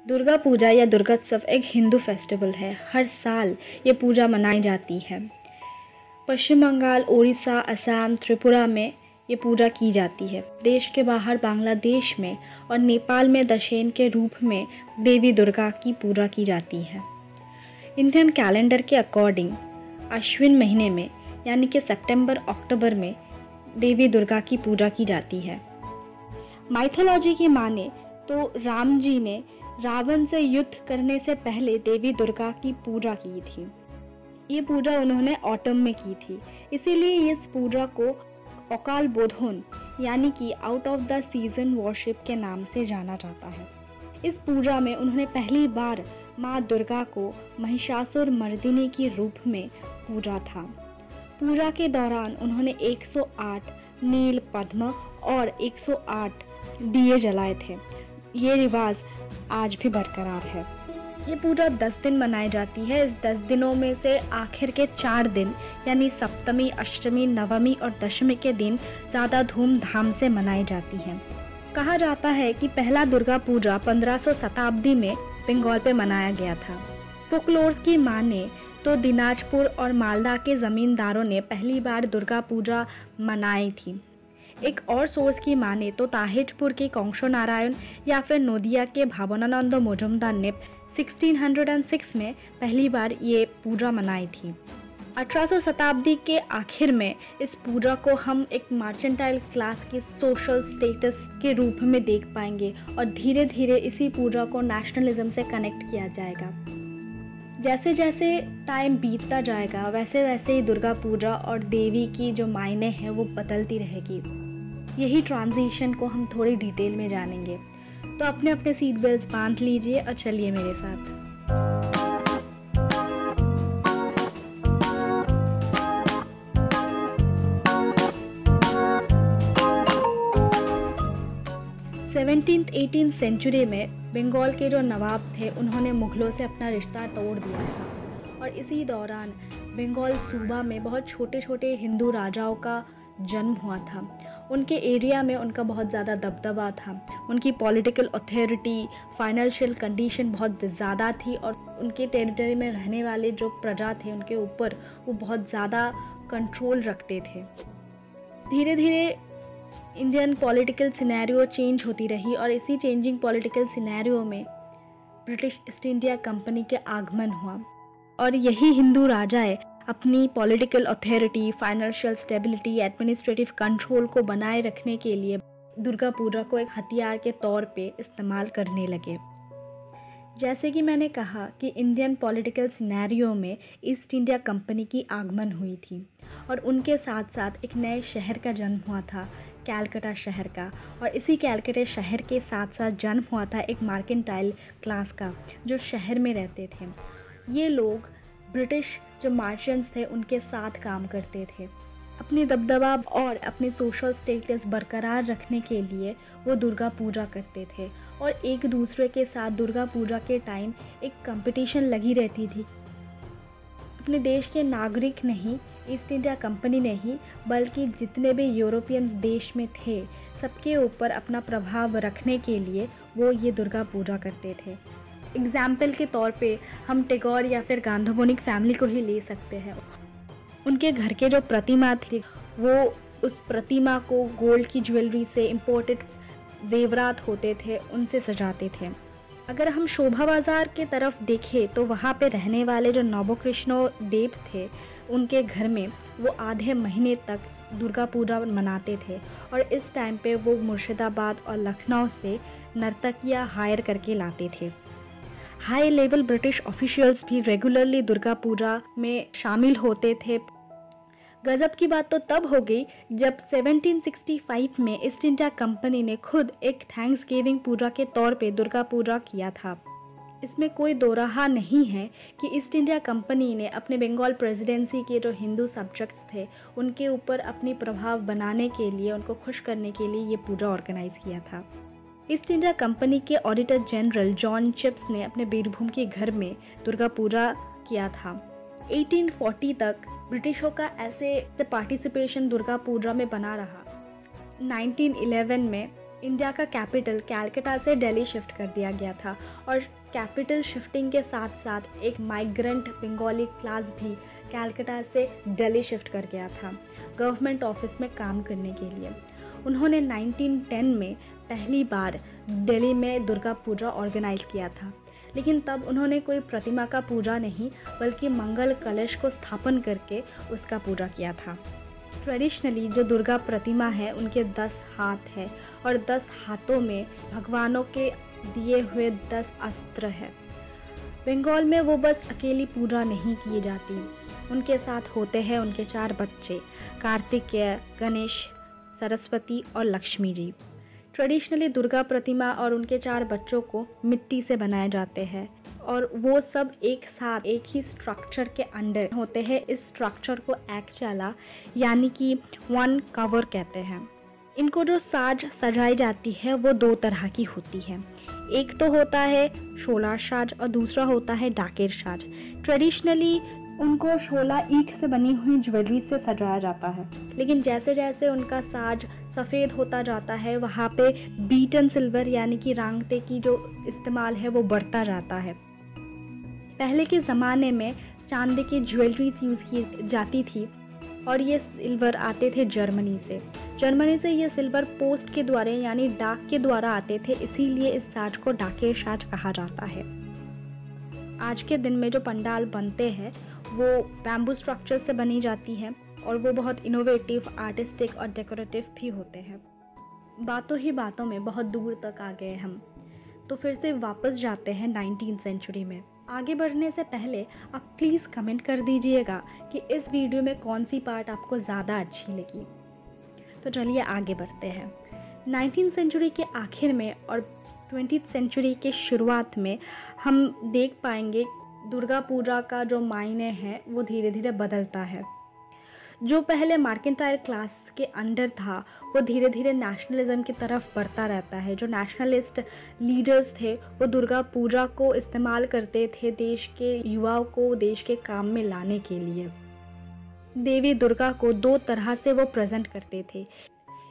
दुर्गा पूजा या दुर्गोत्सव एक हिंदू फेस्टिवल है। हर साल ये पूजा मनाई जाती है। पश्चिम बंगाल, उड़ीसा, असम, त्रिपुरा में ये पूजा की जाती है। देश के बाहर बांग्लादेश में और नेपाल में दशैन के रूप में देवी दुर्गा की पूजा की जाती है। इंडियन कैलेंडर के अकॉर्डिंग अश्विन महीने में यानी कि सितंबर अक्टूबर में देवी दुर्गा की पूजा की जाती है। माइथोलॉजी की माने तो राम जी ने रावण से युद्ध करने से पहले देवी दुर्गा की पूजा की थी। ये पूजा उन्होंने ऑटम में की थी, इसीलिए इस पूजा को अकाल बोधन यानी कि out of the season worship के नाम से जाना जाता है। इस पूजा में उन्होंने पहली बार माँ दुर्गा को महिषासुर मर्दिनी के रूप में पूजा था। पूजा के दौरान उन्होंने 108 नील पद्म और 108 दिए जलाए थे। ये रिवाज आज भी बरकरार है। ये पूजा 10 दिन मनाई जाती है। इस 10 दिनों में से आखिर के 4 दिन यानी सप्तमी, अष्टमी, नवमी और दशमी के दिन ज़्यादा धूमधाम से मनाई जाती है। कहा जाता है कि पहला दुर्गा पूजा 1500 शताब्दी में बंगाल पे मनाया गया था। फोकलोर्स की माने तो दिनाजपुर और मालदा के ज़मींदारों ने पहली बार दुर्गा पूजा मनाई थी। एक और सोर्स की माने तो ताहिजपुर के कंशो नारायण या फिर नोदिया के भावनानंद मजुमदार ने 1606 में पहली बार ये पूजा मनाई थी। 1800 शताब्दी के आखिर में इस पूजा को हम एक मर्केंटाइल क्लास के सोशल स्टेटस के रूप में देख पाएंगे और धीरे धीरे इसी पूजा को नेशनलिज्म से कनेक्ट किया जाएगा। जैसे जैसे टाइम बीतता जाएगा वैसे वैसे ही दुर्गा पूजा और देवी की जो मायने हैं वो बदलती रहेगी। यही ट्रांजिशन को हम थोड़ी डिटेल में जानेंगे। तो अपने अपने सीट बेल्ट बांध लीजिए और चलिए मेरे साथ। सेवनटीन्थ 18th सेंचुरी में बंगाल के जो नवाब थे उन्होंने मुगलों से अपना रिश्ता तोड़ दिया था और इसी दौरान बंगाल सूबा में बहुत छोटे छोटे हिंदू राजाओं का जन्म हुआ था। उनके एरिया में उनका बहुत ज़्यादा दबदबा था। उनकी पॉलिटिकल अथॉरिटी, फाइनेंशियल कंडीशन बहुत ज़्यादा थी और उनके टेरिटरी में रहने वाले जो प्रजा थे उनके ऊपर वो बहुत ज़्यादा कंट्रोल रखते थे। धीरे धीरे इंडियन पॉलिटिकल सिनेरियो चेंज होती रही और इसी चेंजिंग पॉलिटिकल सिनेरियो में ब्रिटिश ईस्ट इंडिया कंपनी के आगमन हुआ और यही हिंदू राजाएं अपनी political authority, financial stability, administrative control को बनाए रखने के लिए दुर्गा पूजा को एक हथियार के तौर पे इस्तेमाल करने लगे। जैसे कि मैंने कहा कि इंडियन पॉलिटिकल सिनेरियो में ईस्ट इंडिया कंपनी की आगमन हुई थी और उनके साथ साथ एक नए शहर का जन्म हुआ था, कैलकाटा शहर का। और इसी कैलकाटा शहर के साथ साथ जन्म हुआ था एक मर्केंटाइल क्लास का जो शहर में रहते थे। ये लोग ब्रिटिश जो मर्चेंट्स थे उनके साथ काम करते थे। अपनी दबदबा और अपनी सोशल स्टेटस बरकरार रखने के लिए वो दुर्गा पूजा करते थे और एक दूसरे के साथ दुर्गा पूजा के टाइम एक कंपटीशन लगी रहती थी। अपने देश के नागरिक नहीं, ईस्ट इंडिया कंपनी नहीं, बल्कि जितने भी यूरोपियन देश में थे सबके ऊपर अपना प्रभाव रखने के लिए वो ये दुर्गा पूजा करते थे। एग्जाम्पल के तौर पे हम टैगोर या फिर गांधीमुनि फैमिली को ही ले सकते हैं। उनके घर के जो प्रतिमा थी वो उस प्रतिमा को गोल्ड की ज्वेलरी से, इम्पोर्टेड जेवरात होते थे, उनसे सजाते थे। अगर हम शोभा बाज़ार के तरफ देखें तो वहाँ पे रहने वाले जो नवकृष्ण देव थे उनके घर में वो आधे महीने तक दुर्गा पूजा मनाते थे और इस टाइम पे वो मुर्शिदाबाद और लखनऊ से नर्तकियाँ हायर करके लाते थे। हाई लेवल ब्रिटिश ऑफिशियल्स भी रेगुलरली दुर्गा पूजा में शामिल होते थे। गजब की बात तो तब हो गई जब 1765 में ईस्ट इंडिया कंपनी ने खुद एक थैंक्स गिविंग पूजा के तौर पे दुर्गा पूजा किया था। इसमें कोई दो राह नहीं है कि ईस्ट इंडिया कंपनी ने अपने बंगाल प्रेसिडेंसी के जो हिंदू सब्जेक्ट्स थे उनके ऊपर अपनी प्रभाव बनाने के लिए, उनको खुश करने के लिए ये पूजा ऑर्गेनाइज किया था। ईस्ट इंडिया कंपनी के ऑडिटर जनरल जॉन चिप्स ने अपने बीरभूम के घर में दुर्गा पूजा किया था। 1840 तक ब्रिटिशों का ऐसे पार्टिसिपेशन दुर्गा पूजा में बना रहा। 1911 में इंडिया का कैपिटल कैलकाटा से दिल्ली शिफ्ट कर दिया गया था और कैपिटल शिफ्टिंग के साथ साथ एक माइग्रेंट बंगाली क्लास भी कैलकाटा से दिल्ली शिफ्ट कर गया था गवर्नमेंट ऑफिस में काम करने के लिए। उन्होंने 1910 में पहली बार दिल्ली में दुर्गा पूजा ऑर्गेनाइज किया था, लेकिन तब उन्होंने कोई प्रतिमा का पूजा नहीं बल्कि मंगल कलश को स्थापन करके उसका पूजा किया था। ट्रेडिशनली जो दुर्गा प्रतिमा है उनके 10 हाथ है और 10 हाथों में भगवानों के दिए हुए 10 अस्त्र है। बंगाल में वो बस अकेली पूजा नहीं की जाती, उनके साथ होते हैं उनके 4 बच्चे कार्तिकेय, गणेश, सरस्वती और लक्ष्मी जी। ट्रेडिशनली दुर्गा प्रतिमा और उनके 4 बच्चों को मिट्टी से बनाए जाते हैं और वो सब एक साथ एक ही स्ट्रक्चर के अंडर होते हैं। इस स्ट्रक्चर को एक्चुअला यानी कि वन कवर कहते हैं। इनको जो साज सजाई जाती है वो 2 तरह की होती है। एक तो होता है शोला साज और दूसरा होता है डाकेर साज। ट्रेडिशनली उनको शोला ईख से बनी हुई ज्वेलरी से सजाया जाता है, लेकिन जैसे जैसे उनका साज सफ़ेद होता जाता है वहाँ पे बीटन सिल्वर यानी कि रांगते की जो इस्तेमाल है वो बढ़ता जाता है। पहले के ज़माने में चांदी की ज्वेलरीज यूज़ की जाती थी और ये सिल्वर आते थे जर्मनी से ये सिल्वर पोस्ट के द्वारा यानी डाक के द्वारा आते थे, इसीलिए इस साज को डाकेर साज कहा जाता है। आज के दिन में जो पंडाल बनते हैं वो बैम्बू स्ट्रक्चर से बनी जाती है और वो बहुत इनोवेटिव, आर्टिस्टिक और डेकोरेटिव भी होते हैं। बातों ही बातों में बहुत दूर तक आ गए हम, तो फिर से वापस जाते हैं 19th सेंचुरी में। आगे बढ़ने से पहले आप प्लीज़ कमेंट कर दीजिएगा कि इस वीडियो में कौन सी पार्ट आपको ज़्यादा अच्छी लगी। तो चलिए आगे बढ़ते हैं। 19th सेंचुरी के आखिर में और 20th सेंचुरी के शुरुआत में हम देख पाएंगे दुर्गा पूजा का जो मायने है वो धीरे धीरे बदलता है। जो पहले मार्केंटाइल क्लास के अंडर था वो धीरे धीरे नेशनलिज्म की तरफ बढ़ता रहता है। जो नेशनलिस्ट लीडर्स थे वो दुर्गा पूजा को इस्तेमाल करते थे देश के युवाओं को देश के काम में लाने के लिए। देवी दुर्गा को 2 तरह से वो प्रेजेंट करते थे।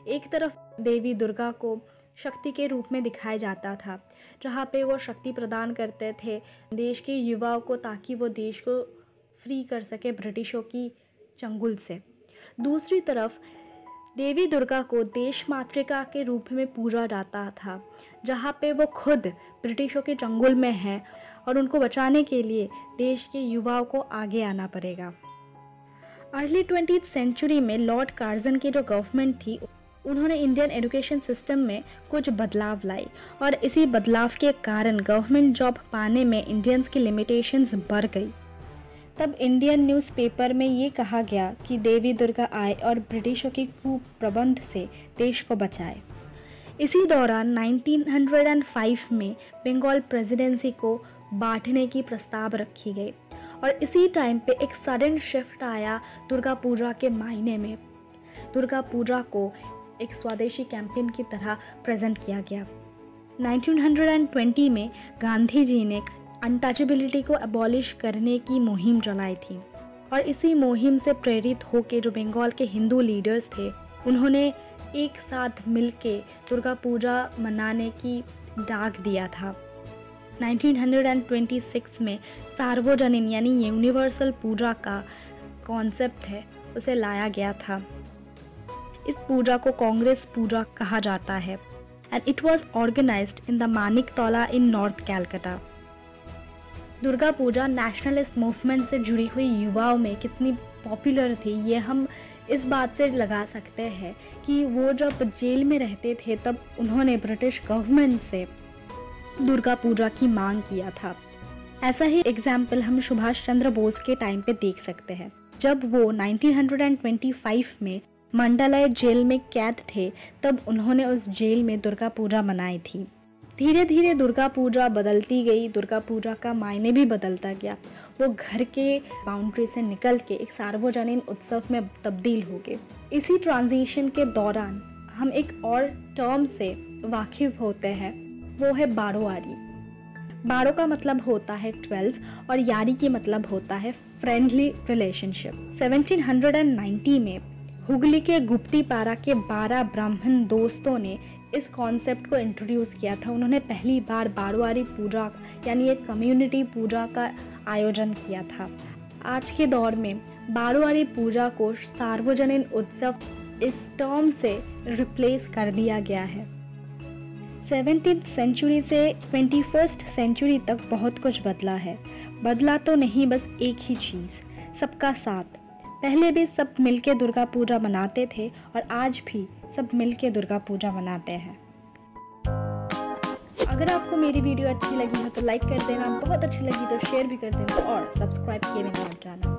एक तरफ देवी दुर्गा को शक्ति के रूप में दिखाया जाता था, जहाँ पे वो शक्ति प्रदान करते थे देश के युवाओं को ताकि वो देश को फ्री कर सके ब्रिटिशों की चंगुल से। दूसरी तरफ देवी दुर्गा को देश मातृका के रूप में पूजा जाता था, जहाँ पे वो खुद ब्रिटिशों के चंगुल में हैं और उनको बचाने के लिए देश के युवाओं को आगे आना पड़ेगा। अर्ली 20th सेंचुरी में लॉर्ड कार्जन की जो गवर्नमेंट थी उन्होंने इंडियन एजुकेशन सिस्टम में कुछ बदलाव लाई और इसी बदलाव के कारण गवर्नमेंट जॉब पाने में इंडियंस की लिमिटेशंस बढ़ गई। तब इंडियन न्यूज़पेपर में ये कहा गया कि देवी दुर्गा आए और ब्रिटिशों की कुप्रबंध से देश को बचाए। इसी दौरान 1905 में बंगाल प्रेसिडेंसी को बांटने की प्रस्ताव रखी गई और इसी टाइम पे एक सडन शिफ्ट आया दुर्गा पूजा के मायने में। दुर्गा पूजा को एक स्वदेशी कैंपेन की तरह प्रेजेंट किया गया। 1920 में गांधी जी ने अनटचेबिलिटी को अबॉलिश करने की मुहिम चलाई थी और इसी मुहिम से प्रेरित होकर जो बंगाल के हिंदू लीडर्स थे उन्होंने एक साथ मिलके दुर्गा पूजा मनाने की डाक दिया था। 1926 में सार्वजनिक यानी यूनिवर्सल पूजा का कॉन्सेप्ट है उसे लाया गया था। इस पूजा को कांग्रेस पूजा कहा जाता है and it was organized in the Maniktala in north Calcutta. Durga Puja nationalist movement से जुड़ी हुई युवाओं में कितनी पॉपुलर थी ये हम इस बात से लगा सकते हैं कि वो जब जेल में रहते थे तब उन्होंने ब्रिटिश गवर्नमेंट से दुर्गा पूजा की मांग किया था। ऐसा ही एग्जाम्पल हम सुभाष चंद्र बोस के टाइम पे देख सकते हैं। जब वो 1925 में मंडालय जेल में कैद थे तब उन्होंने उस जेल में दुर्गा पूजा मनाई थी। धीरे धीरे दुर्गा पूजा बदलती गई, दुर्गा पूजा का मायने भी बदलता गया। वो घर के बाउंड्री से निकल के एक सार्वजनिक उत्सव में तब्दील हो गए। इसी ट्रांजिशन के दौरान हम एक और टर्म से वाकिफ होते हैं, वो है बारोआरी। बारो का मतलब होता है 12 और यारी की मतलब होता है फ्रेंडली रिलेशनशिप। 1790 में हुगली के गुप्तीपारा के 12 ब्राह्मण दोस्तों ने इस कॉन्सेप्ट को इंट्रोड्यूस किया था। उन्होंने पहली बार बारोवारी पूजा यानी एक कम्युनिटी पूजा का आयोजन किया था। आज के दौर में बारोवारी पूजा को सार्वजनिक उत्सव इस टर्म से रिप्लेस कर दिया गया है। 17th सेंचुरी से 21st सेंचुरी तक बहुत कुछ बदला है। बदला तो नहीं, बस एक ही चीज़, सबका साथ। पहले भी सब मिलके दुर्गा पूजा मनाते थे और आज भी सब मिलके दुर्गा पूजा मनाते हैं। अगर आपको मेरी वीडियो अच्छी लगी है तो लाइक कर देना, बहुत अच्छी लगी तो शेयर भी कर देना और सब्सक्राइब किए बिना मत जाना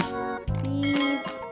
प्लीज़।